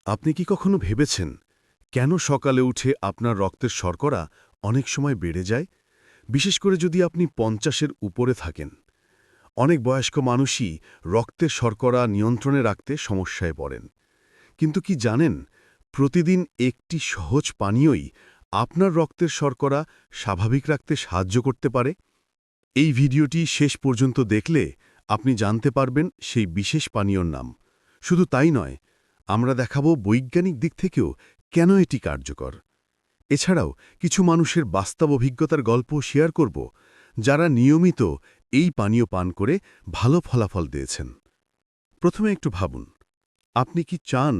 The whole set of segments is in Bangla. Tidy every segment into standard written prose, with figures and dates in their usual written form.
আপনি কি কখনো ভেবেছেন কেন সকালে উঠে আপনার রক্তের শর্করা অনেক সময় বেড়ে যায়, বিশেষ করে যদি আপনি ৫০-এর উপরে থাকেন? অনেক বয়স্ক মানুষই রক্তের শর্করা নিয়ন্ত্রণে রাখতে সমস্যায় পড়েন। কিন্তু কি জানেন, প্রতিদিন একটি সহজ পানীয়ই আপনার রক্তের শর্করা স্বাভাবিক রাখতে সাহায্য করতে পারে? এই ভিডিওটি শেষ পর্যন্ত দেখলে আপনি জানতে পারবেন সেই বিশেষ পানীয়র নাম। শুধু তাই নয়, আমরা দেখাবো বৈজ্ঞানিক দিক থেকেও কেন এটি কার্যকর। এছাড়াও কিছু মানুষের বাস্তব অভিজ্ঞতার গল্প শেয়ার করব, যারা নিয়মিত এই পানীয় পান করে ভালো ফলাফল দিয়েছেন। প্রথমে একটু ভাবুন, আপনি কি চান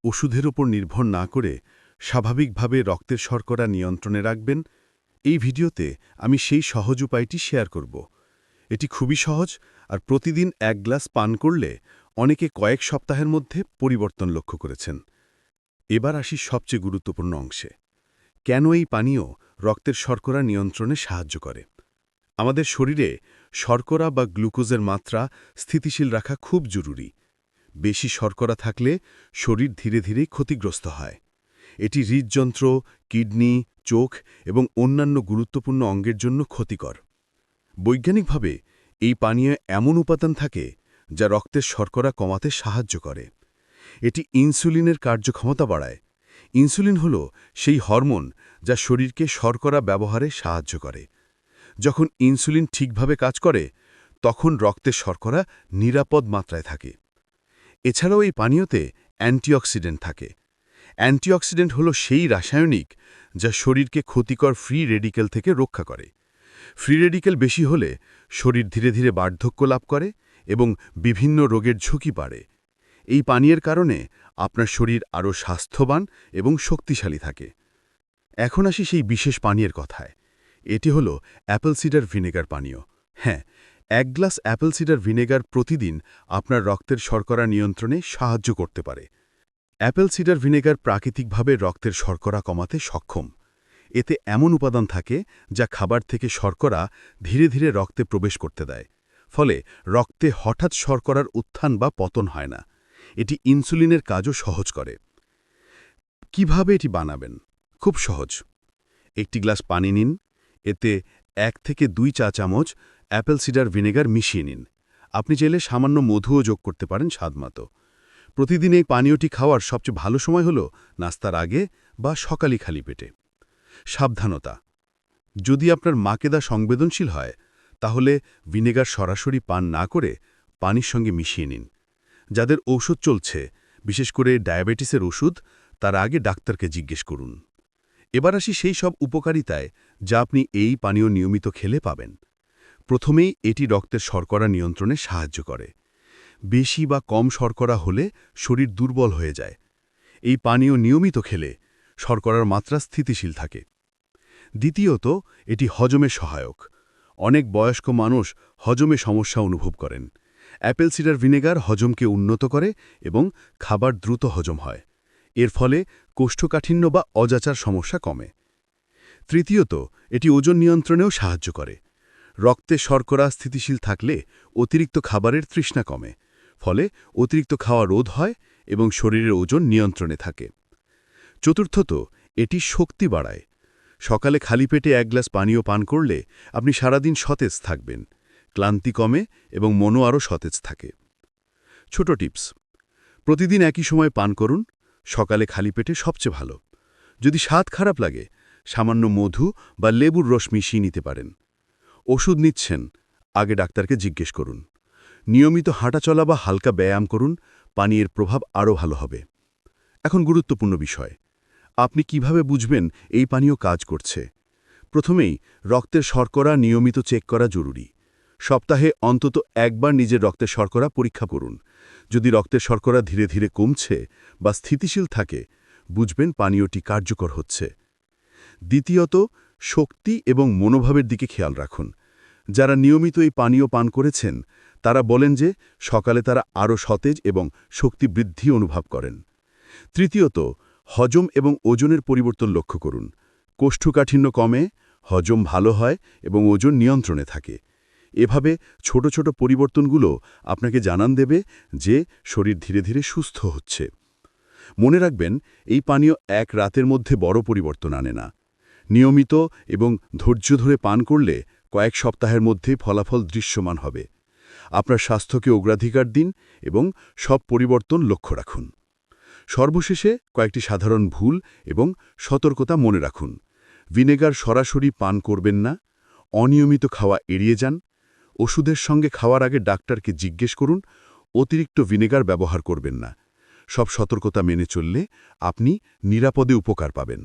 ওষুধের ওপর নির্ভর না করে স্বাভাবিকভাবে রক্তের শর্করা নিয়ন্ত্রণে রাখবেন? এই ভিডিওতে আমি সেই সহজ উপায়টি শেয়ার করব। এটি খুবই সহজ, আর প্রতিদিন ১ গ্লাস পান করলে অনেকে কয়েক সপ্তাহের মধ্যে পরিবর্তন লক্ষ্য করেছেন। এবার আসি সবচেয়ে গুরুত্বপূর্ণ অংশে। কেন এই পানীয় রক্তের শর্করা নিয়ন্ত্রণে সাহায্য করে? আমাদের শরীরে শর্করা বা গ্লুকোজের মাত্রা স্থিতিশীল রাখা খুব জরুরি। বেশি শর্করা থাকলে শরীর ধীরে ধীরে ক্ষতিগ্রস্ত হয়। এটি হৃদযন্ত্র, কিডনি, চোখ এবং অন্যান্য গুরুত্বপূর্ণ অঙ্গের জন্য ক্ষতিকর। বৈজ্ঞানিকভাবে এই পানীয়ে এমন উপাদান থাকে যা রক্তের শর্করা কমাতে সাহায্য করে। এটি ইনসুলিনের কার্যক্ষমতা বাড়ায়। ইনসুলিন হল সেই হরমোন যা শরীরকে শর্করা ব্যবহারে সাহায্য করে। যখন ইনসুলিন ঠিকভাবে কাজ করে, তখন রক্তের শর্করা নিরাপদ মাত্রায় থাকে। এছাড়াও এই পানীয়তে অ্যান্টিঅক্সিডেন্ট থাকে। অ্যান্টিঅক্সিডেন্ট হল সেই রাসায়নিক যা শরীরকে ক্ষতিকর ফ্রি রেডিকেল থেকে রক্ষা করে। ফ্রি রেডিকেল বেশি হলে শরীর ধীরে ধীরে বার্ধক্য লাভ করে এবং বিভিন্ন রোগের ঝুঁকি বাড়ে। এই পানীয়ের কারণে আপনার শরীর আরও স্বাস্থ্যবান এবং শক্তিশালী থাকে। এখন আসি সেই বিশেষ পানীয়ের কথায়। এটি হল অ্যাপল সিডার ভিনেগার পানীয়। হ্যাঁ, ১ গ্লাস অ্যাপল সিডার ভিনেগার প্রতিদিন আপনার রক্তের শর্করা নিয়ন্ত্রণে সাহায্য করতে পারে। অ্যাপল সিডার ভিনেগার প্রাকৃতিকভাবে রক্তের শর্করা কমাতে সক্ষম। এতে এমন উপাদান থাকে যা খাবার থেকে শর্করা ধীরে ধীরে রক্তে প্রবেশ করতে দেয়। ফলে রক্তে হঠাৎ শর্করার উত্থান বা পতন হয় না। এটি ইনসুলিনের কাজও সহজ করে। কিভাবে এটি বানাবেন? খুব সহজ। একটি গ্লাস পানি নিন, এতে ১ থেকে ২ চা চামচ অ্যাপল সিডার ভিনেগার মিশিয়ে নিন। আপনি চাইলে সামান্য মধুও যোগ করতে পারেন স্বাদমতো। প্রতিদিন এই পানীয়টি খাওয়ার সবচেয়ে ভালো সময় হল নাস্তার আগে বা সকালে খালি পেটে। সাবধানতা: যদি আপনার মাকেদা সংবেদনশীল হয়, তাহলে ভিনেগার সরাসরি পান না করে পানির সঙ্গে মিশিয়ে নিন। যাদের ঔষধ চলছে, বিশেষ করে ডায়াবেটিসের ওষুধ, তার আগে ডাক্তারকে জিজ্ঞেস করুন। এবার আসি সেই সব উপকারিতায় যা আপনি এই পানীয় নিয়মিত খেলে পাবেন। প্রথমেই এটি রক্তের শর্করা নিয়ন্ত্রণে সাহায্য করে। বেশি বা কম শর্করা হলে শরীর দুর্বল হয়ে যায়। এই পানীয় নিয়মিত খেলে শর্করার মাত্রা স্থিতিশীল থাকে। দ্বিতীয়ত, এটি হজমে সহায়ক। অনেক বয়স্ক মানুষ হজমে সমস্যা অনুভব করেন। অ্যাপেল সিডার ভিনেগার হজমকে উন্নত করে এবং খাবার দ্রুত হজম হয়। এর ফলে কোষ্ঠকাঠিন্য বা অজাচার সমস্যা কমে। তৃতীয়ত, এটি ওজন নিয়ন্ত্রণেও সাহায্য করে। রক্তে শর্করা স্থিতিশীল থাকলে অতিরিক্ত খাবারের তৃষ্ণা কমে। ফলে অতিরিক্ত খাওয়া রোধ হয় এবং শরীরের ওজন নিয়ন্ত্রণে থাকে। চতুর্থত, এটি শক্তি বাড়ায়। সকালে খালি পেটে ১ গ্লাস পানীয় পান করলে আপনি সারাদিন সতেজ থাকবেন। ক্লান্তি কমে এবং মনও আরও সতেজ থাকে। ছোট টিপস: প্রতিদিন একই সময় পান করুন। সকালে খালি পেটে সবচেয়ে ভালো। যদি স্বাদ খারাপ লাগে, সামান্য মধু বা লেবুর রস মিশিয়ে নিতে পারেন। ওষুধ নিচ্ছেন, আগে ডাক্তারকে জিজ্ঞেস করুন। নিয়মিত হাঁটাচলা বা হালকা ব্যায়াম করুন, পানীয়ের প্রভাব আরও ভালো হবে। এখন গুরুত্বপূর্ণ বিষয়: আপনি কিভাবে বুঝবেন এই পানীয় কাজ করছে? প্রথমেই রক্তের শর্করা নিয়মিত চেক করা জরুরি। সপ্তাহে অন্তত একবার নিজের রক্তের শর্করা পরীক্ষা করুন। যদি রক্তের শর্করা ধীরে ধীরে কমছে বা স্থিতিশীল থাকে, বুঝবেন পানীয়টি কার্যকর হচ্ছে। দ্বিতীয়ত, শক্তি এবং মনোভাবের দিকে খেয়াল রাখুন। যারা নিয়মিত এই পানীয় পান করেছেন, তারা বলেন যে সকালে তারা আরও সতেজ এবং শক্তি বৃদ্ধি অনুভব করেন। তৃতীয়ত, হজম এবং ওজনের পরিবর্তন লক্ষ্য করুন। কোষ্ঠকাঠিন্য কমে, হজম ভালো হয় এবং ওজন নিয়ন্ত্রণে থাকে। এভাবে ছোট ছোট পরিবর্তনগুলো আপনাকে জানান দেবে যে শরীর ধীরে ধীরে সুস্থ হচ্ছে। মনে রাখবেন, এই পানীয় এক রাতের মধ্যে বড় পরিবর্তন আনে না। নিয়মিত এবং ধৈর্য ধরে পান করলে কয়েক সপ্তাহের মধ্যেই ফলাফল দৃশ্যমান হবে। আপনার স্বাস্থ্যকে অগ্রাধিকার দিন এবং সব পরিবর্তন লক্ষ্য রাখুন। সর্বশেষে কয়েকটি সাধারণ ভুল এবং সতর্কতা মনে রাখুন। ভিনেগার সরাসরি পান করবেন না, অনিয়মিত খাওয়া এড়িয়ে যান, ওষুধের সঙ্গে খাওয়ার আগে ডাক্তারকে জিজ্ঞেস করুন, অতিরিক্ত ভিনেগার ব্যবহার করবেন না। সব সতর্কতা মেনে চললে আপনি নিরাপদে উপকার পাবেন।